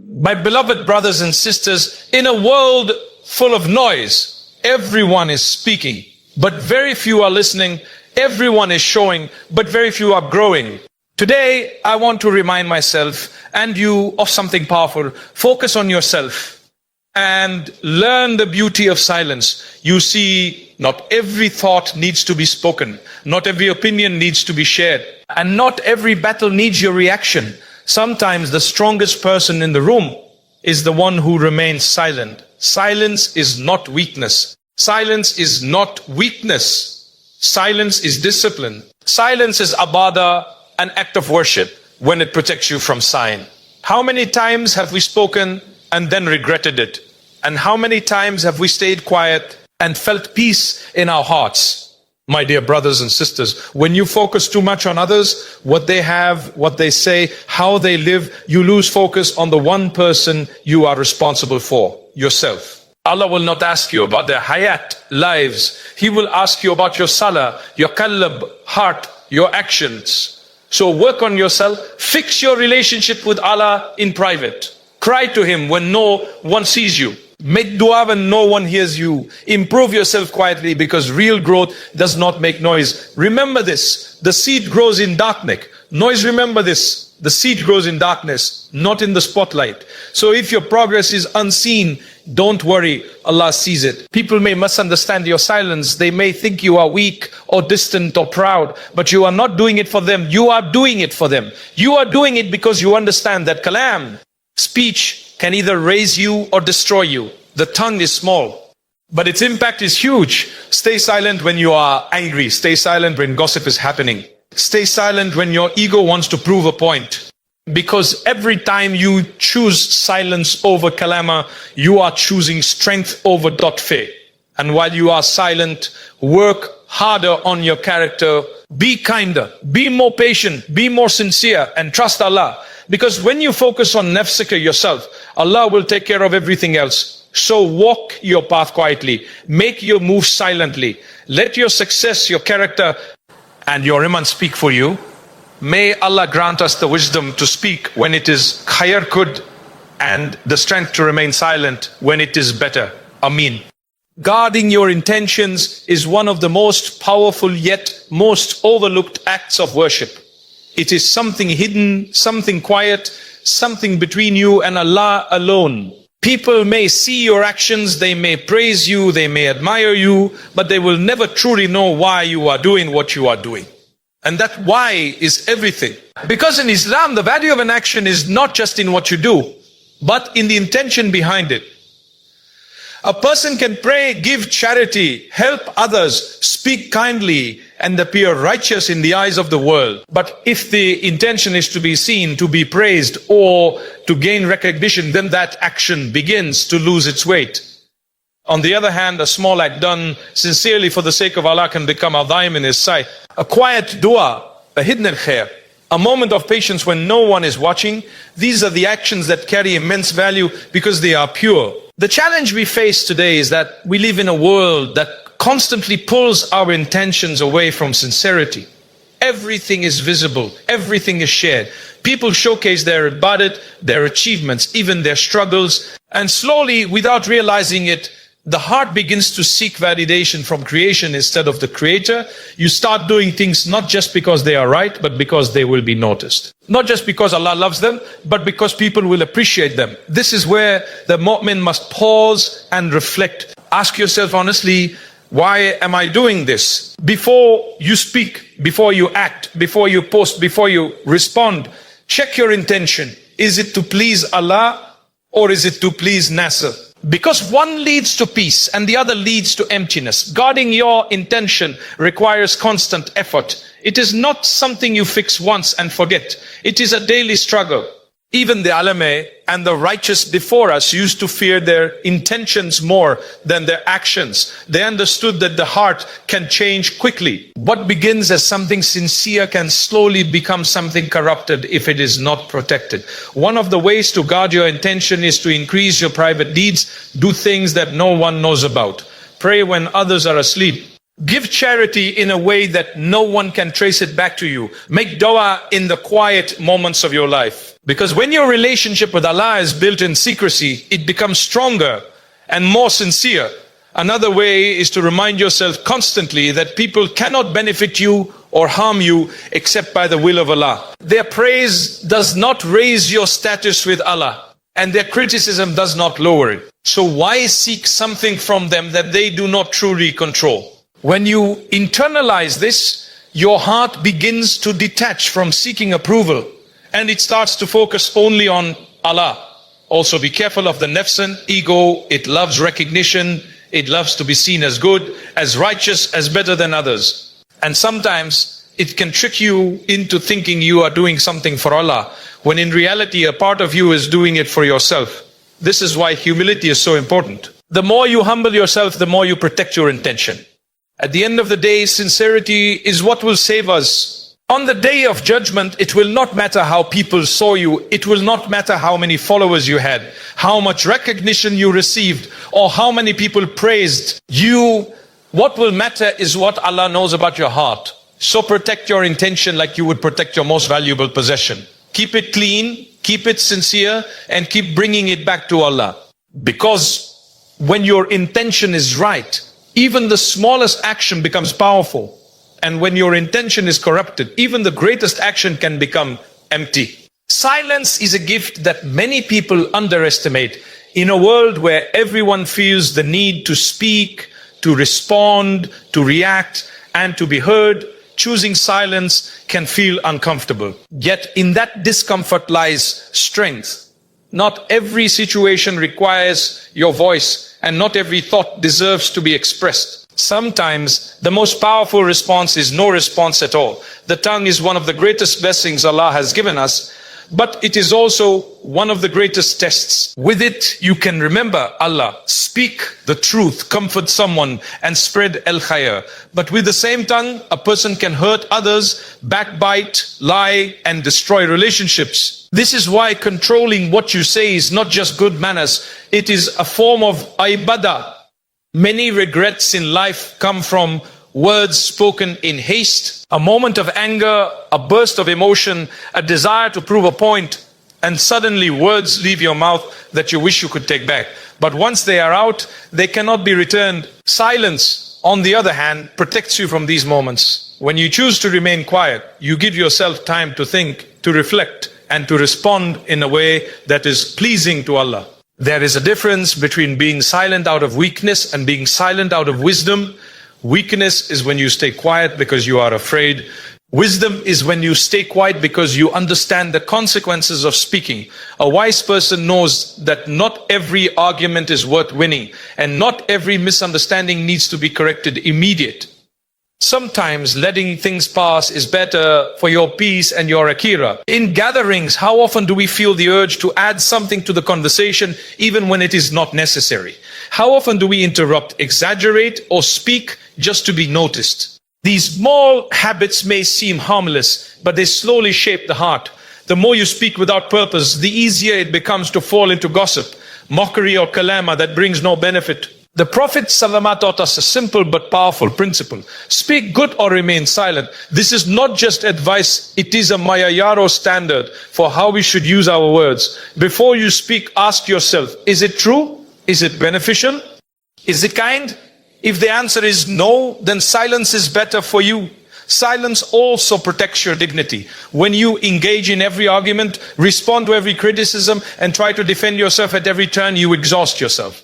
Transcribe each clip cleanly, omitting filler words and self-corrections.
My beloved brothers and sisters, in a world full of noise, everyone is speaking, but very few are listening. Everyone is showing, but very few are growing. Today, I want to remind myself and you of something powerful. Focus on yourself and learn the beauty of silence. You see, not every thought needs to be spoken. Not every opinion needs to be shared. And not every battle needs your reaction. Sometimes the strongest person in the room is the one who remains silent. Silence is not weakness. Silence is not weakness. Silence is discipline. Silence is ibadah, an act of worship, when it protects you from sign. How many times have we spoken and then regretted it? And how many times have we stayed quiet and felt peace in our hearts? My dear brothers and sisters, when you focus too much on others, what they have, what they say, how they live, you lose focus on the one person you are responsible for, yourself. Allah will not ask you about their hayat, lives. He will ask you about your salah, your qalb, heart, your actions. So work on yourself, fix your relationship with Allah in private. Cry to Him when no one sees you. Make dua when no one hears you. Improve yourself quietly, because real growth does not make noise. Remember this, the seed grows in darkness. Noise, remember this, the seed grows in darkness, not in the spotlight. So if your progress is unseen, don't worry, Allah sees it. People may misunderstand your silence. They may think you are weak or distant or proud, but you are not doing it for them. You are doing it for them. You are doing it because you understand that kalam, speech, can either raise you or destroy you. The tongue is small, but its impact is huge. Stay silent when you are angry. Stay silent when gossip is happening. Stay silent when your ego wants to prove a point. Because every time you choose silence over kalama, you are choosing strength over dotfe. And while you are silent, work harder on your character. Be kinder, be more patient, be more sincere, and trust Allah. Because when you focus on nafsika, yourself, Allah will take care of everything else. So walk your path quietly. Make your moves silently. Let your success, your character, and your iman speak for you. May Allah grant us the wisdom to speak when it is khayr kud, and the strength to remain silent when it is better. Ameen. Guarding your intentions is one of the most powerful yet most overlooked acts of worship. It is something hidden, something quiet, something between you and Allah alone. People may see your actions, they may praise you, they may admire you, but they will never truly know why you are doing what you are doing. And that why is everything. Because in Islam, the value of an action is not just in what you do, but in the intention behind it. A person can pray, give charity, help others, speak kindly, and appear righteous in the eyes of the world. But if the intention is to be seen, to be praised, or to gain recognition, then that action begins to lose its weight. On the other hand, a small act done sincerely for the sake of Allah can become adhaim in His sight. A quiet dua, a hidden khair, a moment of patience when no one is watching, these are the actions that carry immense value because they are pure. The challenge we face today is that we live in a world that constantly pulls our intentions away from sincerity. Everything is visible, everything is shared. People showcase their ibadat, their achievements, even their struggles, and slowly, without realizing it, the heart begins to seek validation from creation instead of the creator. You start doing things not just because they are right, but because they will be noticed. Not just because Allah loves them, but because people will appreciate them. This is where the mu'min must pause and reflect. Ask yourself honestly, why am I doing this? Before you speak, before you act, before you post, before you respond, check your intention. Is it to please Allah or is it to please Nasser? Because one leads to peace and the other leads to emptiness. Guarding your intention requires constant effort. It is not something you fix once and forget. It is a daily struggle. Even the ulama and the righteous before us used to fear their intentions more than their actions. They understood that the heart can change quickly. What begins as something sincere can slowly become something corrupted if it is not protected. One of the ways to guard your intention is to increase your private deeds. Do things that no one knows about. Pray when others are asleep. Give charity in a way that no one can trace it back to you. Make dua in the quiet moments of your life. Because when your relationship with Allah is built in secrecy, it becomes stronger and more sincere. Another way is to remind yourself constantly that people cannot benefit you or harm you except by the will of Allah. Their praise does not raise your status with Allah, and their criticism does not lower it. So why seek something from them that they do not truly control? When you internalize this, your heart begins to detach from seeking approval, and it starts to focus only on Allah. Also be careful of the nafs and ego. It loves recognition. It loves to be seen as good, as righteous, as better than others. And sometimes it can trick you into thinking you are doing something for Allah, when in reality a part of you is doing it for yourself. This is why humility is so important. The more you humble yourself, the more you protect your intention. At the end of the day, sincerity is what will save us. On the day of judgment, it will not matter how people saw you. It will not matter how many followers you had, how much recognition you received, or how many people praised you. What will matter is what Allah knows about your heart. So protect your intention like you would protect your most valuable possession. Keep it clean, keep it sincere, and keep bringing it back to Allah. Because when your intention is right, even the smallest action becomes powerful. And when your intention is corrupted, even the greatest action can become empty. Silence is a gift that many people underestimate. In a world where everyone feels the need to speak, to respond, to react, and to be heard, choosing silence can feel uncomfortable. Yet in that discomfort lies strength. Not every situation requires your voice, and not every thought deserves to be expressed. Sometimes the most powerful response is no response at all. The tongue is one of the greatest blessings Allah has given us, but it is also one of the greatest tests. With it, you can remember Allah, speak the truth, comfort someone, and spread al-khair. But with the same tongue, a person can hurt others, backbite, lie, and destroy relationships. This is why controlling what you say is not just good manners, it is a form of ibadah. Many regrets in life come from words spoken in haste, a moment of anger, a burst of emotion, a desire to prove a point, and suddenly words leave your mouth that you wish you could take back. But once they are out, they cannot be returned. Silence, on the other hand, protects you from these moments. When you choose to remain quiet, you give yourself time to think, to reflect, and to respond in a way that is pleasing to Allah. There is a difference between being silent out of weakness and being silent out of wisdom. Weakness is when you stay quiet because you are afraid. Wisdom is when you stay quiet because you understand the consequences of speaking. A wise person knows that not every argument is worth winning, and not every misunderstanding needs to be corrected immediately. Sometimes letting things pass is better for your peace and your akira. In gatherings, how often do we feel the urge to add something to the conversation even when it is not necessary? How often do we interrupt, exaggerate, or speak just to be noticed? These small habits may seem harmless, but they slowly shape the heart. The more you speak without purpose, the easier it becomes to fall into gossip, mockery, or kalama that brings no benefit. The Prophet ﷺ taught us a simple but powerful principle. Speak good or remain silent. This is not just advice, it is a mayayaro standard for how we should use our words. Before you speak, ask yourself, is it true? Is it beneficial? Is it kind? If the answer is no, then silence is better for you. Silence also protects your dignity. When you engage in every argument, respond to every criticism, and try to defend yourself at every turn, you exhaust yourself.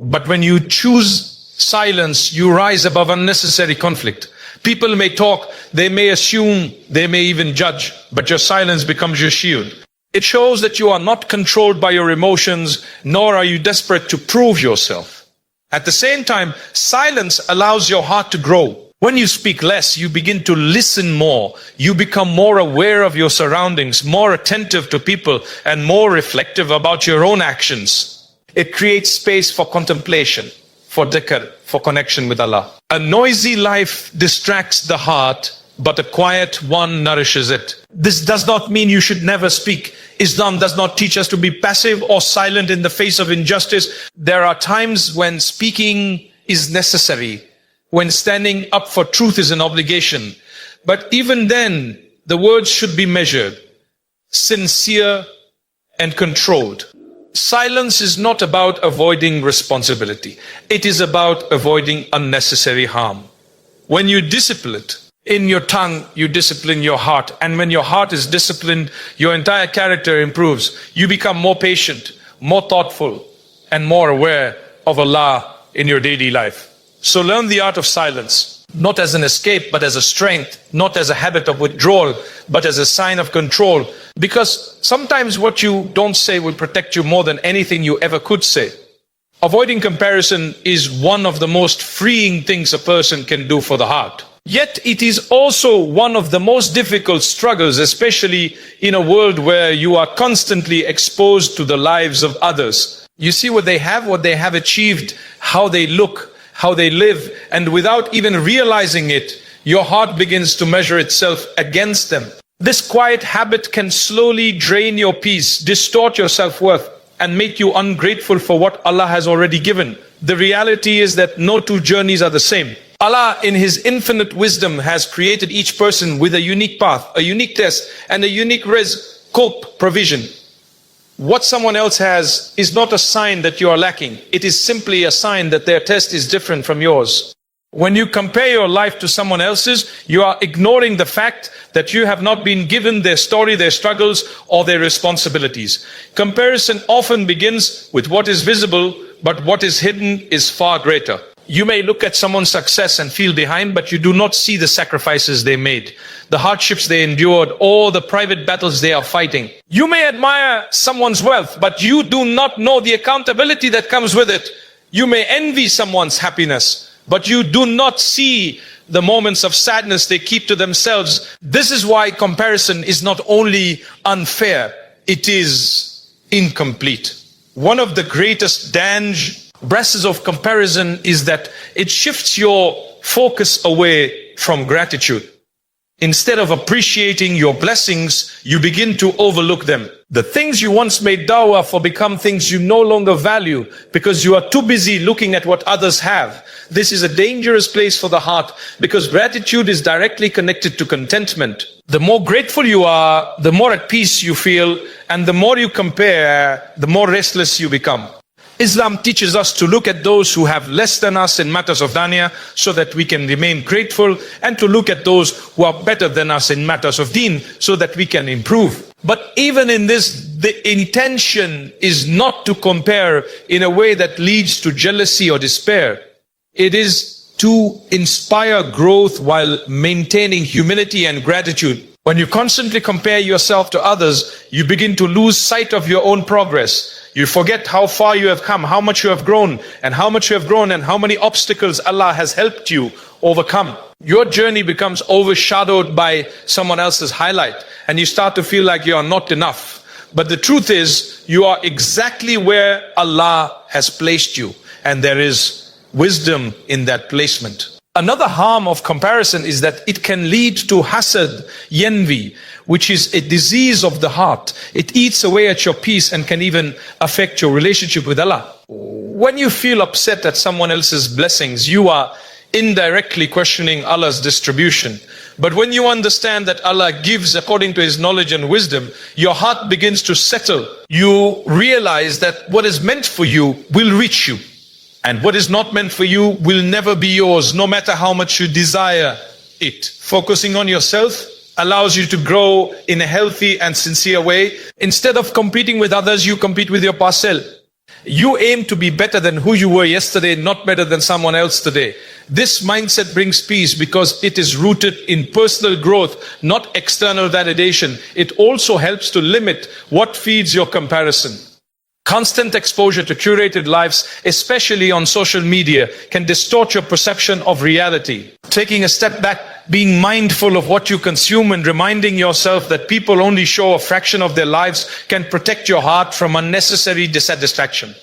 But when you choose silence, you rise above unnecessary conflict. People may talk, they may assume, they may even judge, but your silence becomes your shield. It shows that you are not controlled by your emotions, nor are you desperate to prove yourself. At the same time, silence allows your heart to grow. When you speak less, you begin to listen more. You become more aware of your surroundings, more attentive to people, and more reflective about your own actions. It creates space for contemplation, for dhikr, for connection with Allah. A noisy life distracts the heart, but a quiet one nourishes it. This does not mean you should never speak. Islam does not teach us to be passive or silent in the face of injustice. There are times when speaking is necessary. when standing up for truth is an obligation. But even then, the words should be measured, sincere and controlled. Silence is not about avoiding responsibility. It is about avoiding unnecessary harm. When you discipline in your tongue, you discipline your heart. And when your heart is disciplined, your entire character improves. You become more patient, more thoughtful, and more aware of Allah in your daily life. So learn the art of silence, not as an escape, but as a strength, not as a habit of withdrawal, but as a sign of control. Because sometimes what you don't say will protect you more than anything you ever could say. Avoiding comparison is one of the most freeing things a person can do for the heart. Yet it is also one of the most difficult struggles, especially in a world where you are constantly exposed to the lives of others. You see what they have achieved, how they look, how they live, and without even realizing it, your heart begins to measure itself against them. This quiet habit can slowly drain your peace, distort your self-worth, and make you ungrateful for what Allah has already given. The reality is that no two journeys are the same. Allah, in His infinite wisdom, has created each person with a unique path, a unique test, and a unique provision. What someone else has is not a sign that you are lacking. It is simply a sign that their test is different from yours. When you compare your life to someone else's, you are ignoring the fact that you have not been given their story, their struggles, or their responsibilities. Comparison often begins with what is visible, but what is hidden is far greater. You may look at someone's success and feel behind, but you do not see the sacrifices they made, the hardships they endured, or the private battles they are fighting. You may admire someone's wealth, but you do not know the accountability that comes with it. You may envy someone's happiness, but you do not see the moments of sadness they keep to themselves. This is why comparison is not only unfair, it is incomplete. One of the greatest dangers of comparison is that it shifts your focus away from gratitude. Instead of appreciating your blessings, you begin to overlook them. The things you once made dawah for become things you no longer value because you are too busy looking at what others have. This is a dangerous place for the heart because gratitude is directly connected to contentment. The more grateful you are, the more at peace you feel, and the more you compare, the more restless you become. Islam teaches us to look at those who have less than us in matters of dunya so that we can remain grateful, and to look at those who are better than us in matters of deen so that we can improve. But even in this, the intention is not to compare in a way that leads to jealousy or despair. It is to inspire growth while maintaining humility and gratitude. When you constantly compare yourself to others, you begin to lose sight of your own progress. You forget how far you have come, how much you have grown, and how many obstacles Allah has helped you overcome. Your journey becomes overshadowed by someone else's highlight, and you start to feel like you are not enough. But the truth is, you are exactly where Allah has placed you, and there is wisdom in that placement. Another harm of comparison is that it can lead to hasad, envy, which is a disease of the heart. It eats away at your peace and can even affect your relationship with Allah. When you feel upset at someone else's blessings, you are indirectly questioning Allah's distribution. But when you understand that Allah gives according to His knowledge and wisdom, your heart begins to settle. You realize that what is meant for you will reach you. And what is not meant for you will never be yours, no matter how much you desire it. Focusing on yourself allows you to grow in a healthy and sincere way. Instead of competing with others, you compete with your past self. You aim to be better than who you were yesterday, not better than someone else today. This mindset brings peace because it is rooted in personal growth, not external validation. It also helps to limit what feeds your comparison. Constant exposure to curated lives, especially on social media, can distort your perception of reality. Taking a step back, being mindful of what you consume and reminding yourself that people only show a fraction of their lives can protect your heart from unnecessary dissatisfaction.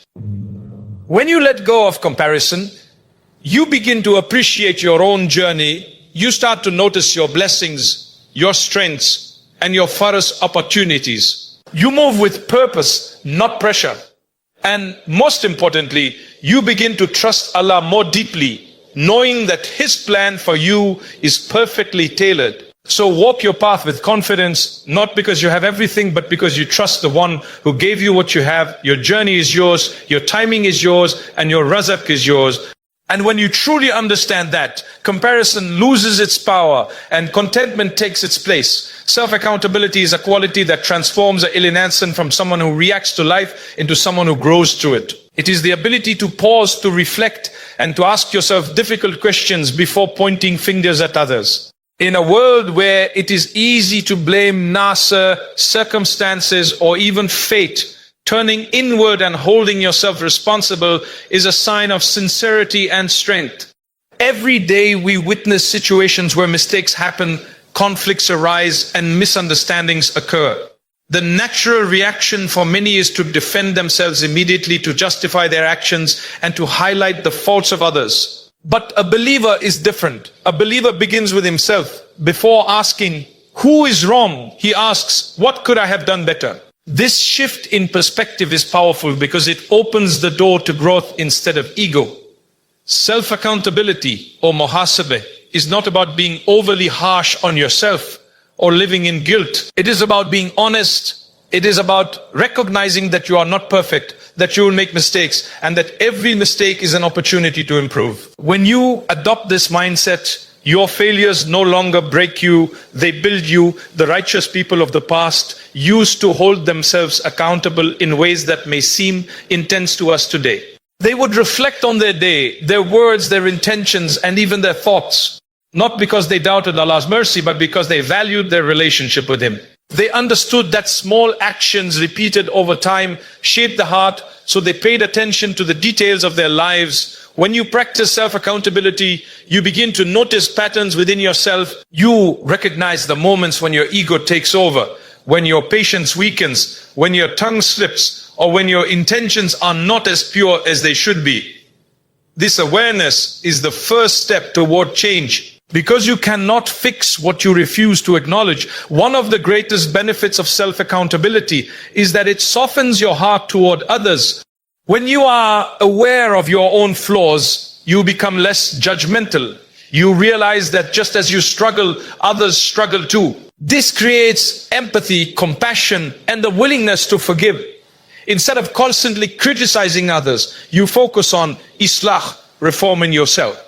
When you let go of comparison, you begin to appreciate your own journey. You start to notice your blessings, your strengths, and your farus opportunities. You move with purpose, not pressure. And most importantly, you begin to trust Allah more deeply knowing that His plan for you is perfectly tailored. So walk your path with confidence, not because you have everything, but because you trust the one who gave you what you have. Your journey is yours, your timing is yours, and your razak is yours. And when you truly understand that, comparison loses its power and contentment takes its place. Self-accountability is a quality that transforms a insan from someone who reacts to life into someone who grows through it. It is the ability to pause, to reflect, and to ask yourself difficult questions before pointing fingers at others. In a world where it is easy to blame nasa, circumstances, or even fate, turning inward and holding yourself responsible is a sign of sincerity and strength. Every day we witness situations where mistakes happen, conflicts arise, and misunderstandings occur. The natural reaction for many is to defend themselves immediately, to justify their actions, and to highlight the faults of others. But a believer is different. A believer begins with himself. Before asking, who is wrong? He asks, what could I have done better? This shift in perspective is powerful because it opens the door to growth instead of ego. Self-accountability or muhasabah is not about being overly harsh on yourself or living in guilt. It is about being honest. It is about recognizing that you are not perfect, that you will make mistakes, and that every mistake is an opportunity to improve. When you adopt this mindset, your failures no longer break you, they build you. The righteous people of the past used to hold themselves accountable in ways that may seem intense to us today. They would reflect on their day, their words, their intentions, and even their thoughts. Not because they doubted Allah's mercy, but because they valued their relationship with Him. They understood that small actions repeated over time shaped the heart, so they paid attention to the details of their lives. When you practice self-accountability, you begin to notice patterns within yourself. You recognize the moments when your ego takes over, when your patience weakens, when your tongue slips, or when your intentions are not as pure as they should be. This awareness is the first step toward change. Because you cannot fix what you refuse to acknowledge, one of the greatest benefits of self-accountability is that it softens your heart toward others. When you are aware of your own flaws, you become less judgmental. You realize that just as you struggle, others struggle too. This creates empathy, compassion, and the willingness to forgive. Instead of constantly criticizing others, you focus on islah, reforming yourself.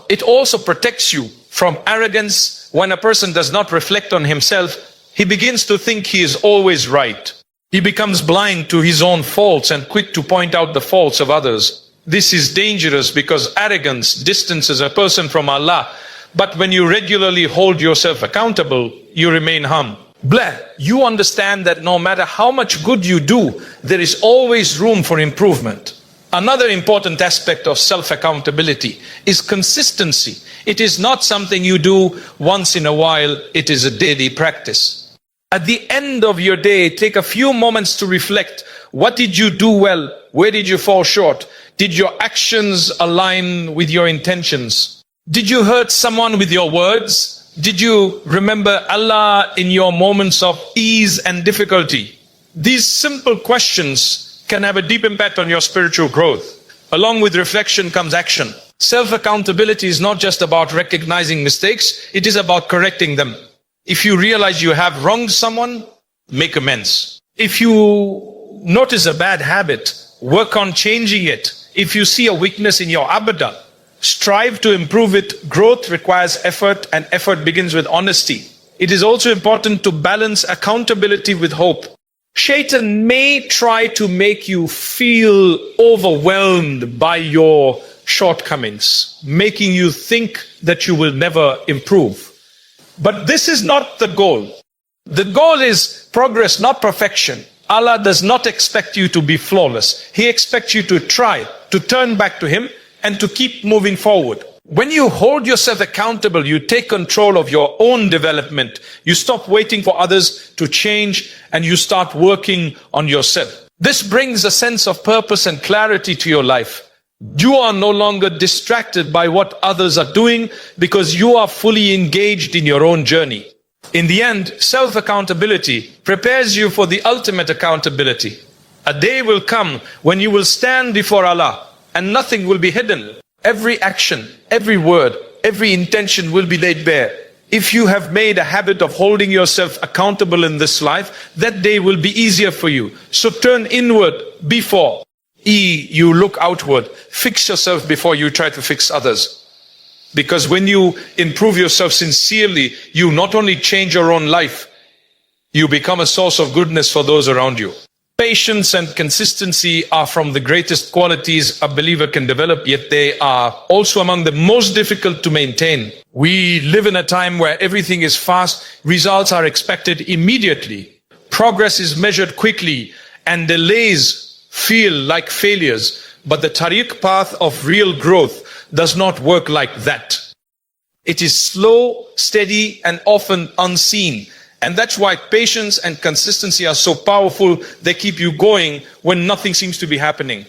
It also protects you from arrogance. When a person does not reflect on himself, he begins to think he is always right. He becomes blind to his own faults and quick to point out the faults of others. This is dangerous because arrogance distances a person from Allah. But when you regularly hold yourself accountable, you remain humble. You understand that no matter how much good you do, there is always room for improvement. Another important aspect of self-accountability is consistency. It is not something you do once in a while, it is a daily practice. At the end of your day, take a few moments to reflect. What did you do well? Where did you fall short? Did your actions align with your intentions? Did you hurt someone with your words? Did you remember Allah in your moments of ease and difficulty? These simple questions can have a deep impact on your spiritual growth. Along with reflection comes action. Self-accountability is not just about recognizing mistakes, it is about correcting them. If you realize you have wronged someone, make amends. If you notice a bad habit, work on changing it. If you see a weakness in your abadah, strive to improve it. Growth requires effort, and effort begins with honesty. It is also important to balance accountability with hope. Shaitan may try to make you feel overwhelmed by your shortcomings, making you think that you will never improve. But this is not the goal. The goal is progress, not perfection. Allah does not expect you to be flawless. He expects you to try, to turn back to Him, and to keep moving forward. When you hold yourself accountable, you take control of your own development. You stop waiting for others to change and you start working on yourself. This brings a sense of purpose and clarity to your life. You are no longer distracted by what others are doing because you are fully engaged in your own journey. In the end, self-accountability prepares you for the ultimate accountability. A day will come when you will stand before Allah and nothing will be hidden. Every action, every word, every intention will be laid bare. If you have made a habit of holding yourself accountable in this life, that day will be easier for you. So turn inward before you look outward. Fix yourself before you try to fix others. Because when you improve yourself sincerely, you not only change your own life, you become a source of goodness for those around you. Patience and consistency are from the greatest qualities a believer can develop, yet they are also among the most difficult to maintain. We live in a time where everything is fast, results are expected immediately, progress is measured quickly, and delays feel like failures. But the tariq path of real growth does not work like that. It is slow, steady, and often unseen. And that's why patience and consistency are so powerful. They keep you going when nothing seems to be happening.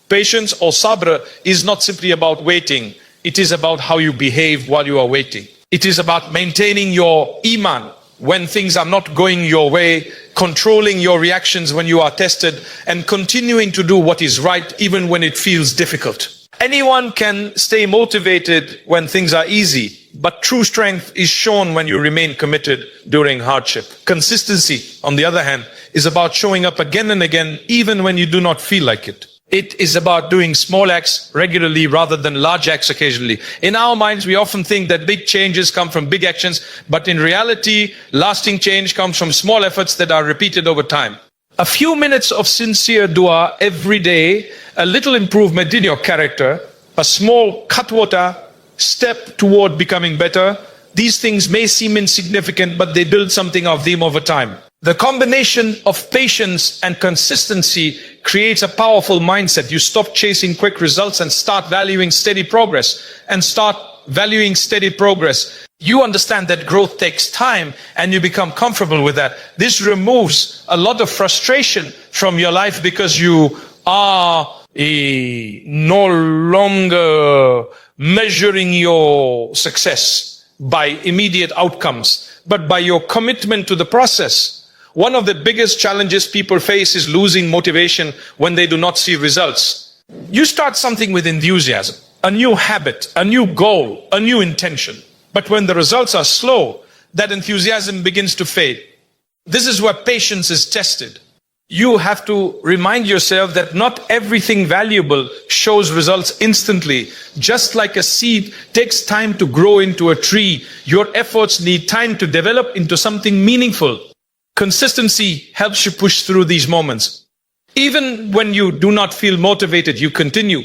Patience or sabr is not simply about waiting. It is about how you behave while you are waiting. It is about maintaining your iman when things are not going your way, controlling your reactions when you are tested, and continuing to do what is right even when it feels difficult. Anyone can stay motivated when things are easy, but true strength is shown when you remain committed during hardship. Consistency, on the other hand, is about showing up again and again, even when you do not feel like it. It is about doing small acts regularly rather than large acts occasionally. In our minds, we often think that big changes come from big actions, but in reality, lasting change comes from small efforts that are repeated over time. A few minutes of sincere dua every day, a little improvement in your character, a small cutwater step toward becoming better. These things may seem insignificant, but they build something of them over time. The combination of patience and consistency creates a powerful mindset. You stop chasing quick results and start valuing steady progress. You understand that growth takes time and you become comfortable with that. This removes a lot of frustration from your life because you are no longer measuring your success by immediate outcomes, but by your commitment to the process. One of the biggest challenges people face is losing motivation when they do not see results. You start something with enthusiasm, a new habit, a new goal, a new intention. But when the results are slow, that enthusiasm begins to fade. This is where patience is tested. You have to remind yourself that not everything valuable shows results instantly. Just like a seed takes time to grow into a tree, your efforts need time to develop into something meaningful. Consistency helps you push through these moments. Even when you do not feel motivated, you continue.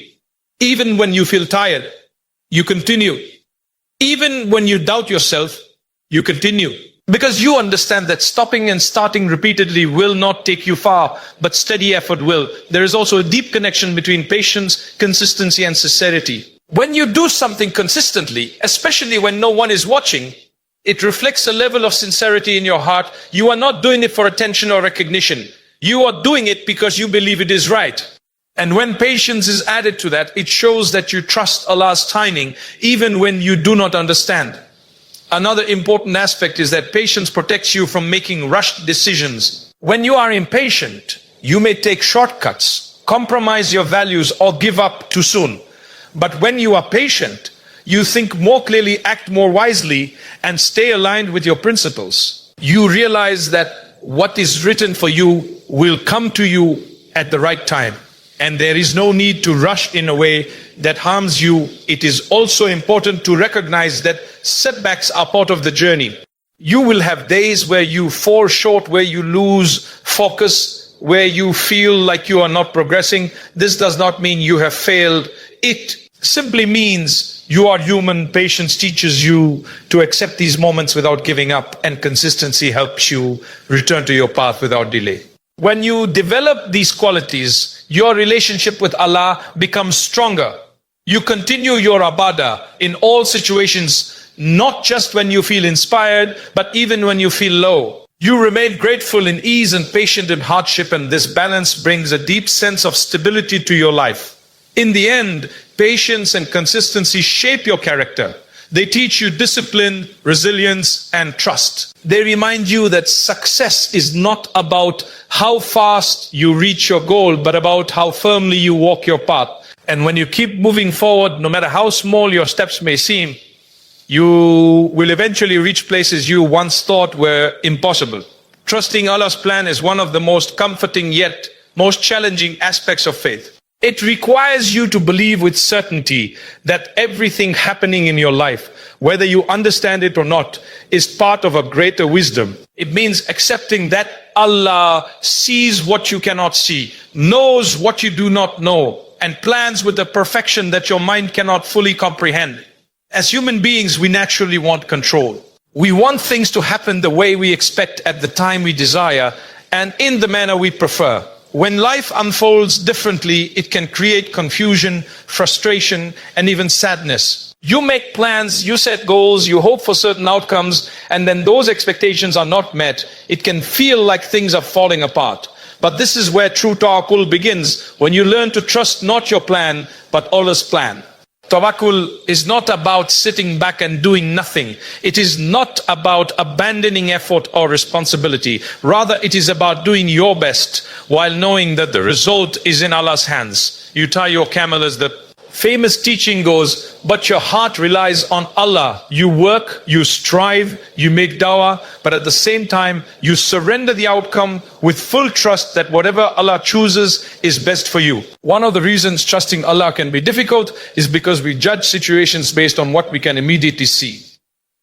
Even when you feel tired, you continue. Even when you doubt yourself, you continue. Because you understand that stopping and starting repeatedly will not take you far, but steady effort will. There is also a deep connection between patience, consistency, and sincerity. When you do something consistently, especially when no one is watching, it reflects a level of sincerity in your heart. You are not doing it for attention or recognition. You are doing it because you believe it is right. And when patience is added to that, it shows that you trust Allah's timing, even when you do not understand. Another important aspect is that patience protects you from making rushed decisions. When you are impatient, you may take shortcuts, compromise your values, or give up too soon. But when you are patient, you think more clearly, act more wisely, and stay aligned with your principles. You realize that what is written for you will come to you at the right time. And there is no need to rush in a way that harms you. It is also important to recognize that setbacks are part of the journey. You will have days where you fall short, where you lose focus, where you feel like you are not progressing. This does not mean you have failed. It simply means you are human. Patience teaches you to accept these moments without giving up, and consistency helps you return to your path without delay. When you develop these qualities, your relationship with Allah becomes stronger. You continue your ibadah in all situations, not just when you feel inspired, but even when you feel low. You remain grateful in ease and patient in hardship, and this balance brings a deep sense of stability to your life. In the end, patience and consistency shape your character. They teach you discipline, resilience, and trust. They remind you that success is not about how fast you reach your goal, but about how firmly you walk your path. And when you keep moving forward, no matter how small your steps may seem, you will eventually reach places you once thought were impossible. Trusting Allah's plan is one of the most comforting yet most challenging aspects of faith. It requires you to believe with certainty that everything happening in your life, whether you understand it or not, is part of a greater wisdom. It means accepting that Allah sees what you cannot see, knows what you do not know, and plans with a perfection that your mind cannot fully comprehend. As human beings, we naturally want control. We want things to happen the way we expect at the time we desire and in the manner we prefer. When life unfolds differently, it can create confusion, frustration, and even sadness. You make plans, you set goals, you hope for certain outcomes, and then those expectations are not met. It can feel like things are falling apart. But this is where true tawakkul begins, when you learn to trust not your plan, but Allah's plan. Tawakkul is not about sitting back and doing nothing. It is not about abandoning effort or responsibility. Rather, it is about doing your best while knowing that the result is in Allah's hands. You tie your camel, as the famous teaching goes, but your heart relies on Allah. You work, you strive, you make dawah, but at the same time, you surrender the outcome with full trust that whatever Allah chooses is best for you. One of the reasons trusting Allah can be difficult is because we judge situations based on what we can immediately see.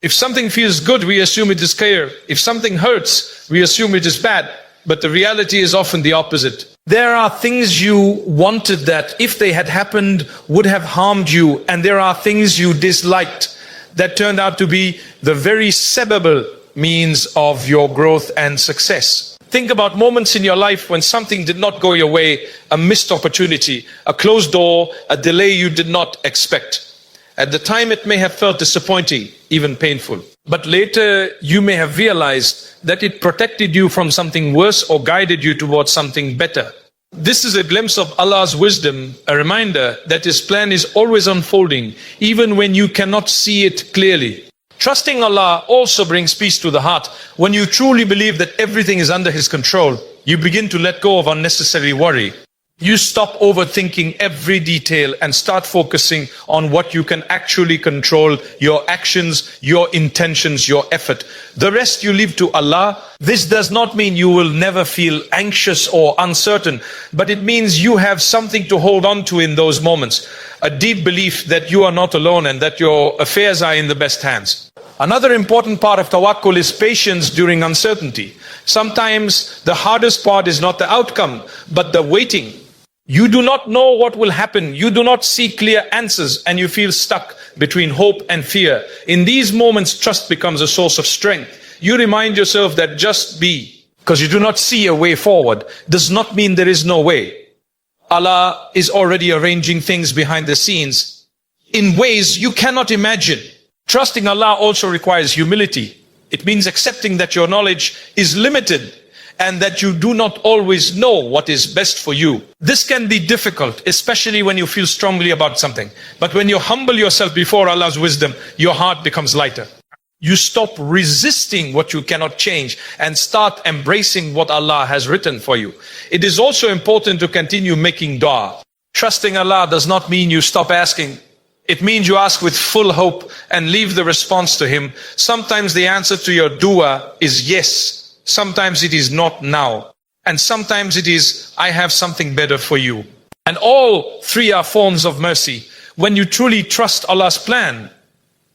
If something feels good, we assume it is khair. If something hurts, we assume it is bad. But the reality is often the opposite. There are things you wanted that, if they had happened, would have harmed you. And there are things you disliked that turned out to be the very sabr means of your growth and success. Think about moments in your life when something did not go your way, a missed opportunity, a closed door, a delay you did not expect. At the time it may have felt disappointing, even painful. But later you may have realized that it protected you from something worse or guided you towards something better. This is a glimpse of Allah's wisdom, a reminder that His plan is always unfolding, even when you cannot see it clearly. Trusting Allah also brings peace to the heart. When you truly believe that everything is under His control, you begin to let go of unnecessary worry. You stop overthinking every detail and start focusing on what you can actually control, your actions, your intentions, your effort. The rest you leave to Allah. This does not mean you will never feel anxious or uncertain, but it means you have something to hold on to in those moments. A deep belief that you are not alone and that your affairs are in the best hands. Another important part of tawakkul is patience during uncertainty. Sometimes the hardest part is not the outcome, but the waiting. You do not know what will happen. You do not see clear answers and you feel stuck between hope and fear. In these moments, trust becomes a source of strength. You remind yourself that just be, because you do not see a way forward, does not mean there is no way. Allah is already arranging things behind the scenes in ways you cannot imagine. Trusting Allah also requires humility. It means accepting that your knowledge is limited and that you do not always know what is best for you. This can be difficult, especially when you feel strongly about something. But when you humble yourself before Allah's wisdom, your heart becomes lighter. You stop resisting what you cannot change and start embracing what Allah has written for you. It is also important to continue making dua. Trusting Allah does not mean you stop asking. It means you ask with full hope and leave the response to Him. Sometimes the answer to your dua is yes. Sometimes it is not now. And sometimes it is, I have something better for you. And all three are forms of mercy. When you truly trust Allah's plan,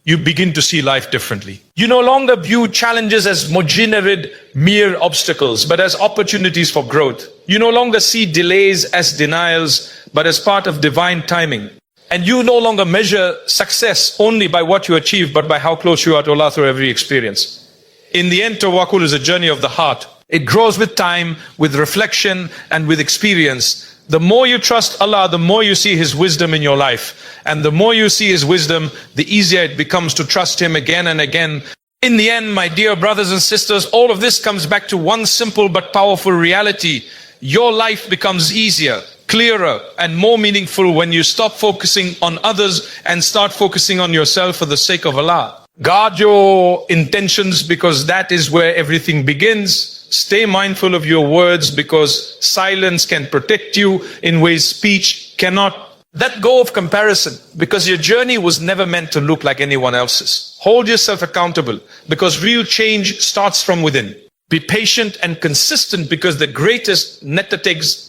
you begin to see life differently. You no longer view challenges as mujarrad, mere obstacles, but as opportunities for growth. You no longer see delays as denials, but as part of divine timing. And you no longer measure success only by what you achieve, but by how close you are to Allah through every experience. In the end, tawakkul is a journey of the heart. It grows with time, with reflection, and with experience. The more you trust Allah, the more you see His wisdom in your life. And the more you see His wisdom, the easier it becomes to trust Him again and again. In the end, my dear brothers and sisters, all of this comes back to one simple but powerful reality. Your life becomes easier, clearer, and more meaningful when you stop focusing on others and start focusing on yourself for the sake of Allah. Guard your intentions because that is where everything begins. Stay mindful of your words because silence can protect you in ways speech cannot. Let go of comparison, because your journey was never meant to look like anyone else's. Hold yourself accountable, because real change starts from within. Be patient and consistent, because the greatest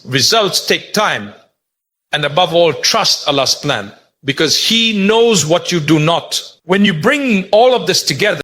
results take time. And above all, trust Allah's plan, because He knows what you do not. When you bring all of this together,